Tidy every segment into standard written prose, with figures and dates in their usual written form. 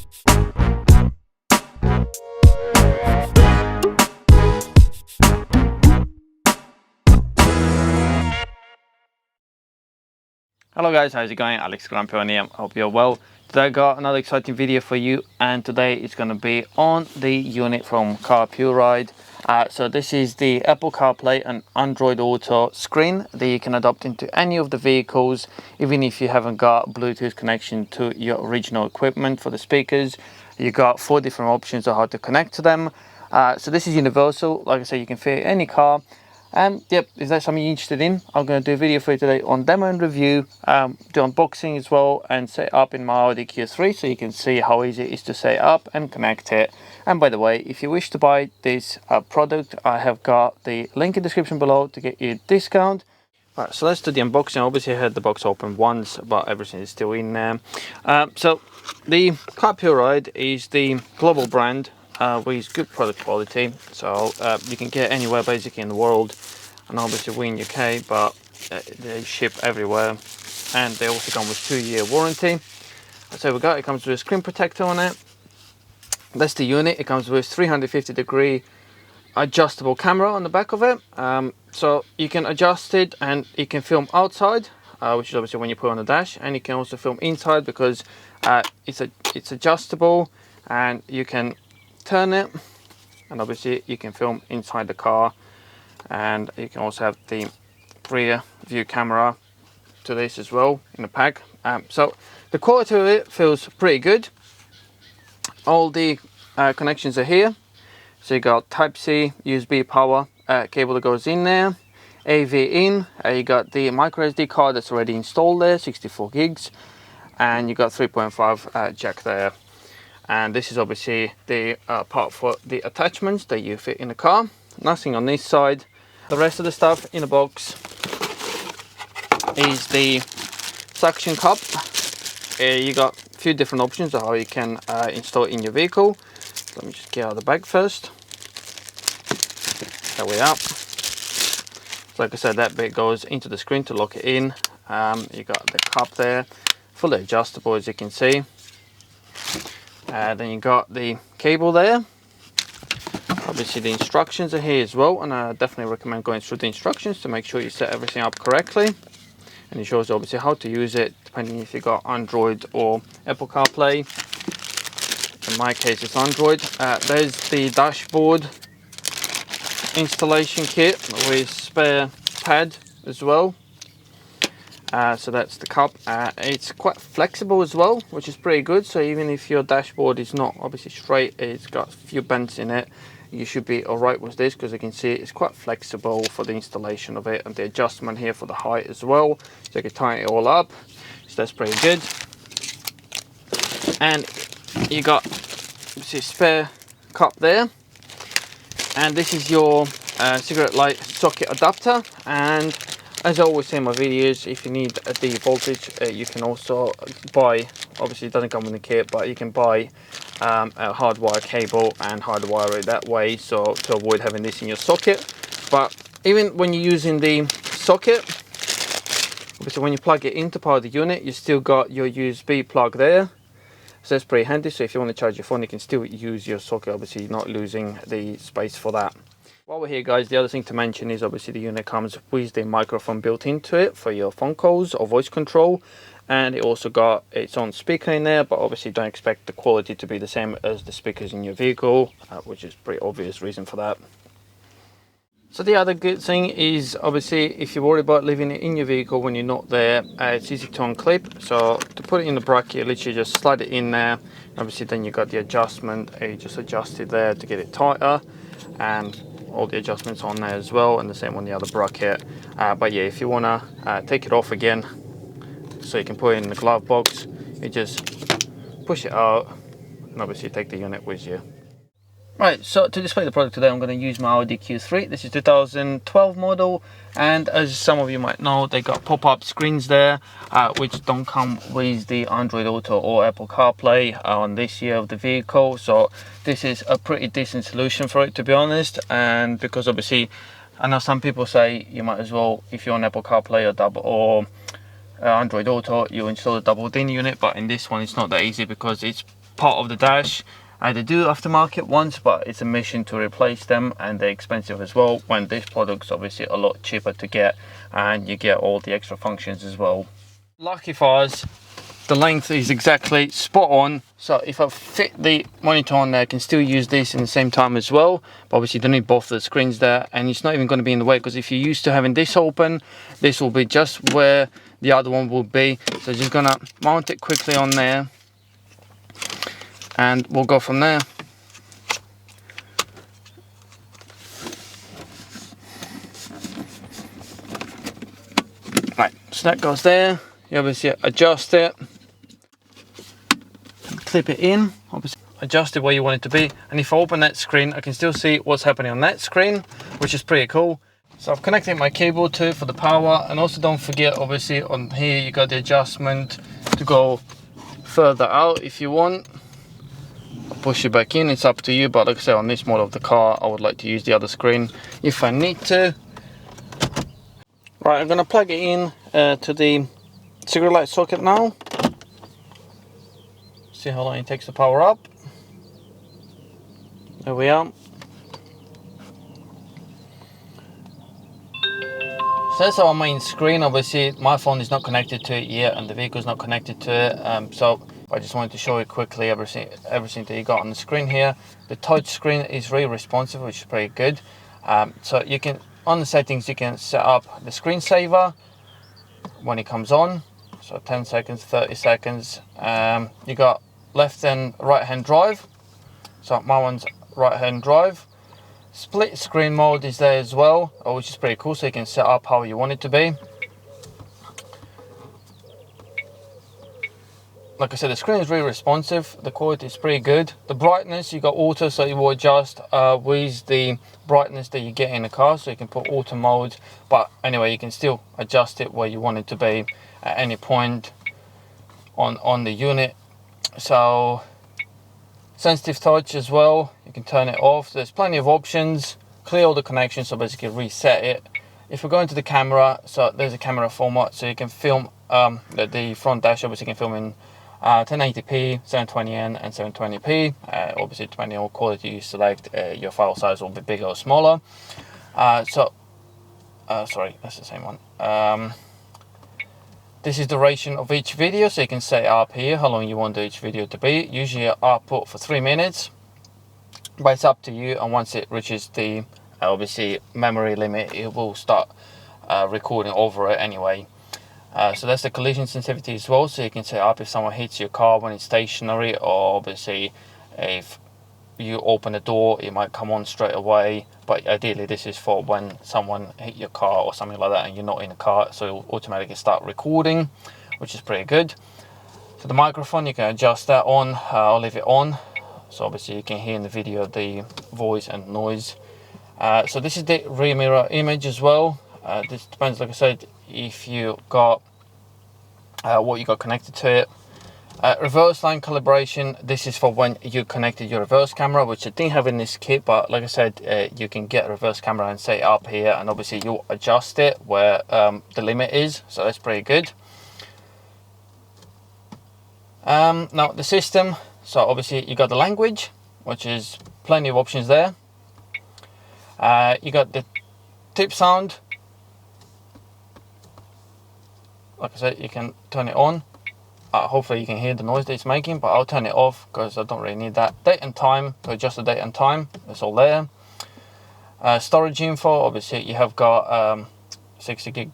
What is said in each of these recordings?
Hello guys, how's it going? AlexTheGrumpyOne here. Hope you're well. Today I got another exciting video for you, and today it's going to be on the unit from CarPuride. So this is the Apple CarPlay and Android Auto screen that you can adopt into any of the vehicles, even if you haven't got Bluetooth connection to your original equipment for the speakers. You got 4 different options of how to connect to them. So this is universal. Like I said, you can fit any car. Yep, if that's something you're interested in, I'm going to do a video for you today on demo and review, do unboxing as well, and set up in my Audi Q3 so you can see how easy it is to set up and connect it. And by the way, if you wish to buy this product, I have got the link in the description below to get you a discount. Right, so let's do the unboxing. Obviously I had the box open once, but everything is still in there. So the CarPuride is the global brand with good product quality, so you can get anywhere basically in the world, and obviously we're in UK, but they ship everywhere, and they also come with 2-year warranty. So it comes with a screen protector on it. That's the unit. It comes with 350-degree adjustable camera on the back of it, so you can adjust it and you can film outside, which is obviously when you put on the dash, and you can also film inside because it's adjustable, and you can turn it, and obviously you can film inside the car, and you can also have the rear view camera to this as well in the pack. So the quality of it feels pretty good. All the connections are here. So you got Type-C USB power cable that goes in there, AV in, you got the micro SD card that's already installed there, 64 gigs, and you got 3.5 jack there. And this is obviously the part for the attachments that you fit in the car. Nothing on this side. The rest of the stuff in the box is the suction cup. You got a few different options of how you can install it in your vehicle. Let me just get out of the bag first. There we are. So like I said, that bit goes into the screen to lock it in. You got the cup there, fully adjustable as you can see. Then you got the cable there. Obviously the instructions are here as well, and I definitely recommend going through the instructions to make sure you set everything up correctly. And it shows obviously how to use it depending if you got Android or Apple CarPlay. In my case it's Android. There's the dashboard installation kit with spare pad as well. So that's the cup. It's quite flexible as well, which is pretty good. So even if your dashboard is not obviously straight, it's got a few bends in it, you should be alright with this, because you can see it's quite flexible for the installation of it, and the adjustment here for the height as well, so you can tighten it all up. So that's pretty good. And you got obviously a spare cup there, and this is your cigarette light socket adapter. And as I always say in my videos, if you need the voltage, you can also buy, obviously it doesn't come in the kit, but you can buy a hardwire cable and hardwire it that way, so to avoid having this in your socket. But even when you're using the socket, obviously when you plug it into power the unit, you still got your USB plug there. So that's pretty handy. So if you want to charge your phone, you can still use your socket, obviously you're not losing the space for that. While we're here guys, the other thing to mention is obviously the unit comes with the microphone built into it for your phone calls or voice control, and it also got its own speaker in there, but obviously don't expect the quality to be the same as the speakers in your vehicle, which is pretty obvious reason for that. So the other good thing is obviously if you're worried about leaving it in your vehicle when you're not there, it's easy to unclip. So to put it in the bracket, you literally just slide it in there. Obviously then you got the adjustment, you just adjust it there to get it tighter, and all the adjustments on there as well, and the same on the other bracket. But yeah, if you want to take it off again so you can put it in the glove box, you just push it out and obviously take the unit with you. Right, so to display the product today, I'm going to use my Audi Q3. This is 2012 model, and as some of you might know, they got pop-up screens there, which don't come with the Android Auto or Apple CarPlay on this year of the vehicle. So this is a pretty decent solution for it, to be honest. And because obviously, I know some people say you might as well, if you're on Apple CarPlay or Android Auto, you install a double DIN unit, but in this one it's not that easy because it's part of the dash. They do aftermarket ones, but it's a mission to replace them, and they're expensive as well, when this product's obviously a lot cheaper to get, and you get all the extra functions as well. Lucky for us, the length is exactly spot on, so if I fit the monitor on there, I can still use this in the same time as well, but obviously you don't need both the screens there, and it's not even going to be in the way, because if you're used to having this open, this will be just where the other one will be. So just gonna mount it quickly on there, and we'll go from there. Right, so that goes there. You obviously adjust it, clip it in, obviously adjust it where you want it to be, and if I open that screen, I can still see what's happening on that screen, which is pretty cool. So I've connected my cable to for the power, and also don't forget, obviously on here you got the adjustment to go further out if you want. I'll push it back in, it's up to you, but like I say, on this model of the car I would like to use the other screen if I need to. Right, I'm gonna plug it in to the cigarette light socket now. See how long it takes to power up. There we are. So that's our main screen. Obviously my phone is not connected to it yet, and the vehicle is not connected to it, so I just wanted to show you quickly everything that you got on the screen here. The touch screen is really responsive, which is pretty good. So you can, on the settings, you can set up the screensaver when it comes on, so 10 seconds, 30 seconds. You got left and right hand drive, so my one's right hand drive. Split screen mode is there as well, which is pretty cool, so you can set up how you want it to be. Like I said, the screen is really responsive, the quality is pretty good. The brightness, you got auto, so it will adjust with the brightness that you get in the car, so you can put auto mode, but anyway, you can still adjust it where you want it to be at any point on the unit. So sensitive touch as well, you can turn it off. There's plenty of options. Clear all the connections, so basically reset it. If we go into the camera, so there's a camera format, so you can film the front dash, obviously you can film in 1080p, 720n and 720p. Obviously depending on what quality you select, your file size will be bigger or smaller. Sorry, that's the same one. This is the duration of each video, so you can set up here how long you want each video to be. Usually I put for 3 minutes, but it's up to you, and once it reaches the obviously memory limit, it will start recording over it anyway. So that's the collision sensitivity as well, so you can set up if someone hits your car when it's stationary, or obviously if you open the door it might come on straight away, but ideally this is for when someone hit your car or something like that and you're not in the car, so it'll automatically start recording, which is pretty good. So the microphone, you can adjust that on. I'll leave it on, so obviously you can hear in the video the voice and noise. So this is the rear mirror image as well. This depends, like I said, if you got what you got connected to it. Reverse line calibration, this is for when you connected your reverse camera, which I didn't have in this kit, but like I said, you can get a reverse camera and set it up here, and obviously you'll adjust it where the limit is, so that's pretty good. Now the system, so obviously you got the language, which is plenty of options there. You got the tip sound. Like I said, you can turn it on. Hopefully you can hear the noise that it's making, but I'll turn it off because I don't really need that. Date and time, to adjust the date and time, that's all there. Storage info, obviously you have got 60 gig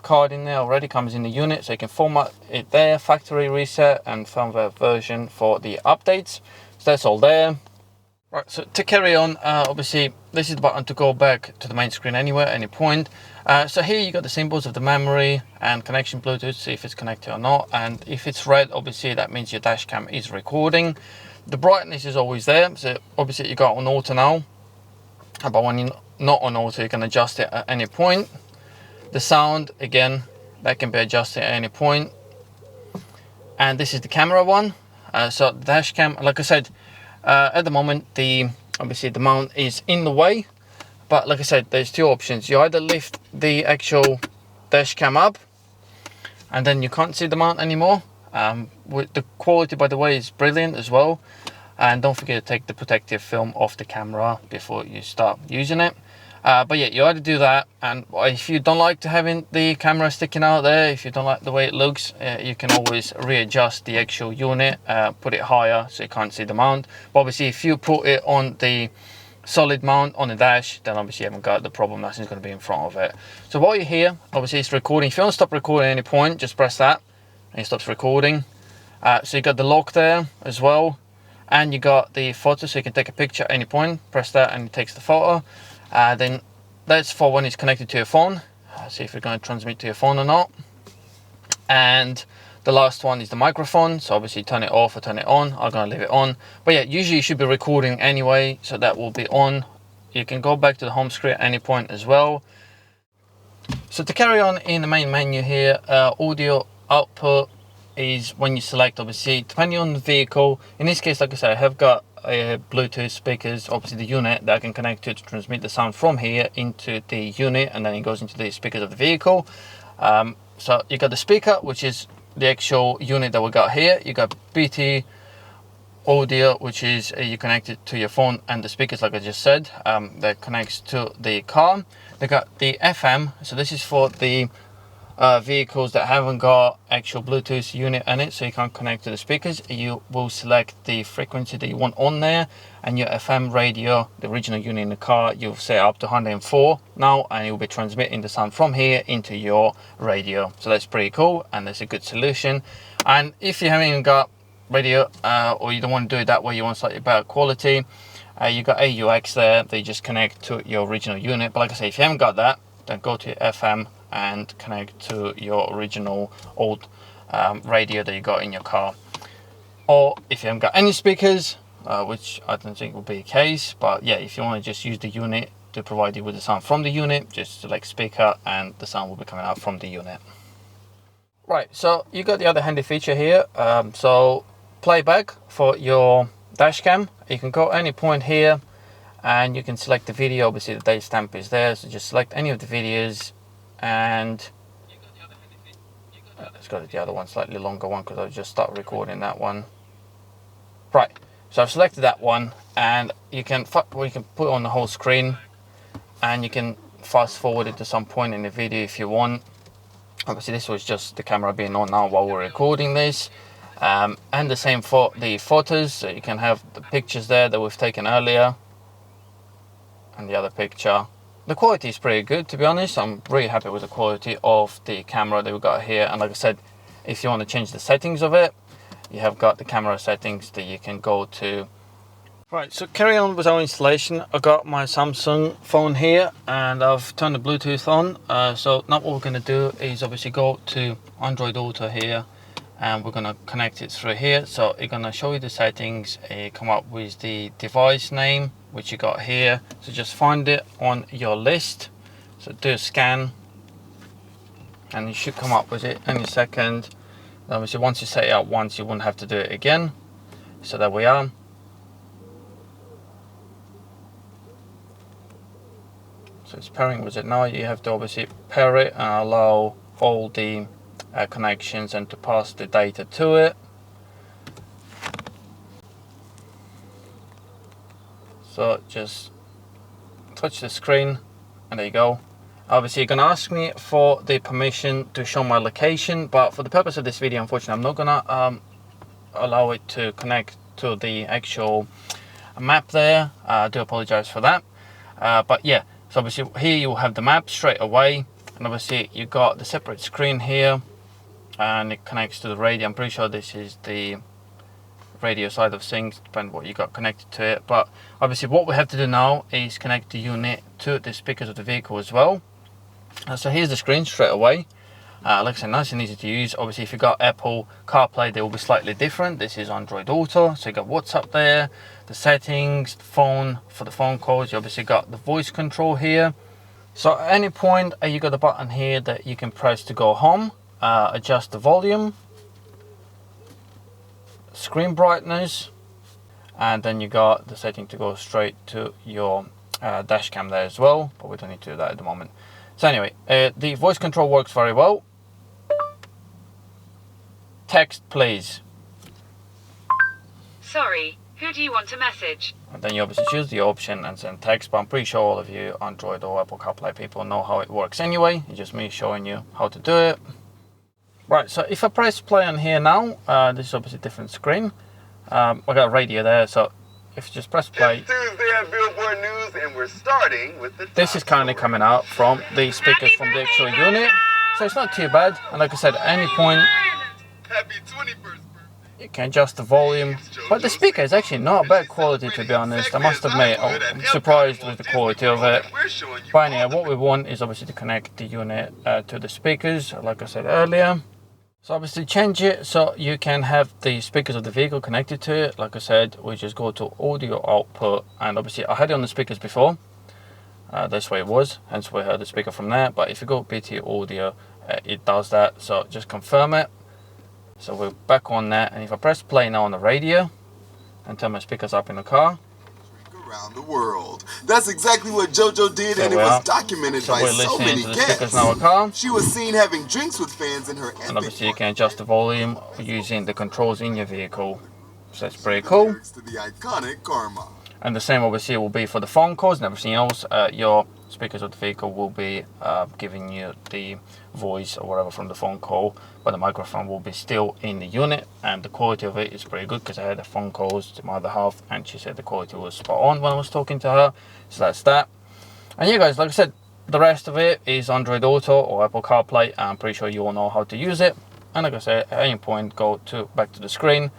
card in there already, comes in the unit, so you can format it there. Factory reset and firmware version for the updates, so that's all there. Right, so to carry on, obviously this is the button to go back to the main screen anywhere, any point. So here you got the symbols of the memory and connection Bluetooth, see if it's connected or not, and if it's red, obviously that means your dash cam is recording. The brightness is always there, so obviously you got on auto now, but when you're not on auto you can adjust it at any point. The sound, again, that can be adjusted at any point. And this is the camera one. So the dash cam, like I said, at the moment obviously the mount is in the way, but like I said, there's two options. You either lift the actual dash cam up and then you can't see the mount anymore, With the quality, by the way, is brilliant as well. And don't forget to take the protective film off the camera before you start using it. But yeah, you either do that, and if you don't like having the camera sticking out there, if you don't like the way it looks, you can always readjust the actual unit, put it higher so you can't see the mount. But obviously if you put it on the solid mount on the dash, then obviously you haven't got the problem. Nothing's going to be in front of it. So while you're here, obviously it's recording. If you want to stop recording at any point, just press that and it stops recording. So you got the lock there as well, and you got the photo, so you can take a picture at any point. Press that and it takes the photo. Then that's for when it's connected to your phone. See if you're going to transmit to your phone or not. And the last one is the microphone, so obviously turn it off or turn it on. I'm going to leave it on, but yeah, usually you should be recording anyway, so that will be on. You can go back to the home screen at any point as well. So to carry on in the main menu here, audio output is when you select, obviously depending on the vehicle. In this case, like I said, I have got Bluetooth speakers, obviously the unit that I can connect to transmit the sound from here into the unit, and then it goes into the speakers of the vehicle. So you got the speaker, which is the actual unit that we got here. You got BT audio, which is you connect it to your phone, and the speakers, like I just said, that connects to the car. They got the FM, so this is for the vehicles that haven't got actual Bluetooth unit in it, so you can't connect to the speakers. You will select the frequency that you want on there, and your FM radio, the original unit in the car, you'll set up to 104 now, and it will be transmitting the sound from here into your radio. So that's pretty cool, and that's a good solution. And if you haven't even got radio, or you don't want to do it that way, you want slightly better quality, you got AUX there, they just connect to your original unit. But like I say, if you haven't got that, then go to your FM and connect to your original old radio that you got in your car. Or if you haven't got any speakers, which I don't think will be the case, but yeah, if you want to just use the unit to provide you with the sound from the unit, just select speaker and the sound will be coming out from the unit. Right, so you got the other handy feature here, so playback for your dash cam. You can go any point here and you can select the video. Obviously the date stamp is there, so just select any of the videos, and let's go to the other one, slightly longer one, because I'll just start recording that one. Right, so I've selected that one, and you can put it on the whole screen, and you can fast forward it to some point in the video if you want. Obviously this was just the camera being on now while we're recording this. And the same for the photos, so you can have the pictures there that we've taken earlier and the other picture. The quality is pretty good, to be honest. I'm really happy with the quality of the camera that we got here. And like I said, if you want to change the settings of it, you have got the camera settings that you can go to. Right, so carry on with our installation. I got my Samsung phone here and I've turned the Bluetooth on. So now what we're going to do is obviously go to Android Auto here, and we're going to connect it through here. So it's going to show you the settings, come up with the device name, which you got here. So just find it on your list, so do a scan and you should come up with it any second. Obviously once you set it up once, you won't have to do it again. So there we are. So it's pairing with it now. You have to obviously pair it and allow all the connections and to pass the data to it. So just touch the screen and there you go. Obviously you're going to ask me for the permission to show my location, but for the purpose of this video, unfortunately I'm not going to allow it to connect to the actual map there. I do apologize for that, but yeah, so obviously here you will have the map straight away, and obviously you got the separate screen here and it connects to the radio. I'm pretty sure this is the radio side of things, depending what you got connected to it. But obviously what we have to do now is connect the unit to the speakers of the vehicle as well. So here's the screen straight away. Like I said, nice and easy to use. Obviously if you've got Apple CarPlay, they will be slightly different. This is Android Auto, so you got WhatsApp there, the settings, the phone for the phone calls. You obviously got the voice control here. So at any point you got the button here that you can press to go home, adjust the volume, screen brightness, and then you got the setting to go straight to your dash cam there as well, but we don't need to do that at the moment. So anyway, the voice control works very well. text please. Sorry, who do you want to message? And then you obviously choose the option and send text, but I'm pretty sure all of you Android or Apple CarPlay people know how it works anyway. It's just me showing you how to do it. Right, so if I press play on here now, this is obviously a different screen. I got a radio there, so if you just press play. It's Tuesday at Billboard News, and we're starting with the This is currently coming out from the speakers from the actual unit, so it's not too bad. And like I said, at any point Happy 21st birthday. you can adjust the volume, but the speaker is actually not bad quality, to be honest. I must admit, I'm surprised with the quality of it. But anyway, what we want is obviously to connect the unit to the speakers, like I said earlier. So obviously change it so you can have the speakers of the vehicle connected to it. Like I said, we just go to audio output, and obviously I had it on the speakers before. That's where it was, hence we heard the speaker from there. But if you go BT audio, it does that, so just confirm it. So we're back on that, and if I press play now on the radio and turn my speakers up in the car. Around the world. That's exactly what JoJo did, and it was documented by so many guests. She was seen having drinks with fans in her. And obviously you can adjust the volume using the controls in your vehicle. So that's pretty cool. To the iconic Karma. And the same obviously will be for the phone calls and everything else. Your speakers of the vehicle will be giving you the voice or whatever from the phone call, but the microphone will be still in the unit, and the quality of it is pretty good because I had the phone calls to my other half and she said the quality was spot on when I was talking to her. So that's that. And yeah guys, like I said, the rest of it is Android Auto or Apple CarPlay. I'm pretty sure you all know how to use it. And like I said, at any point go back to the screen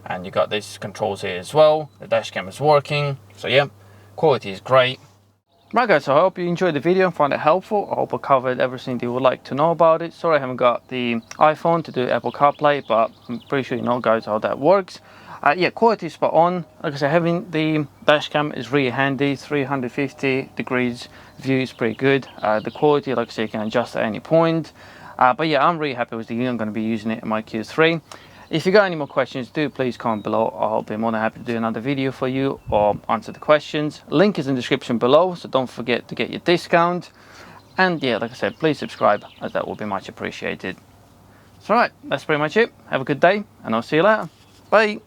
and you got these controls here as well. The dash cam is working, so yeah, quality is great. Right guys, so I hope you enjoyed the video and found it helpful. I hope I covered everything you would like to know about it. Sorry I haven't got the iPhone to do Apple CarPlay, but I'm pretty sure you know guys how that works. Yeah, quality is spot on. Like I said, having the dash cam is really handy. 350 degrees view is pretty good. The quality, like I said, you can adjust at any point. But yeah, I'm really happy with the unit. I'm going to be using it in my Q3. If you got any more questions, do please comment below. I'll be more than happy to do another video for you or answer the questions. Link is in the description below, so don't forget to get your discount. And yeah, like I said, please subscribe, as that will be much appreciated. So right, that's pretty much it. Have a good day, and I'll see you later. Bye.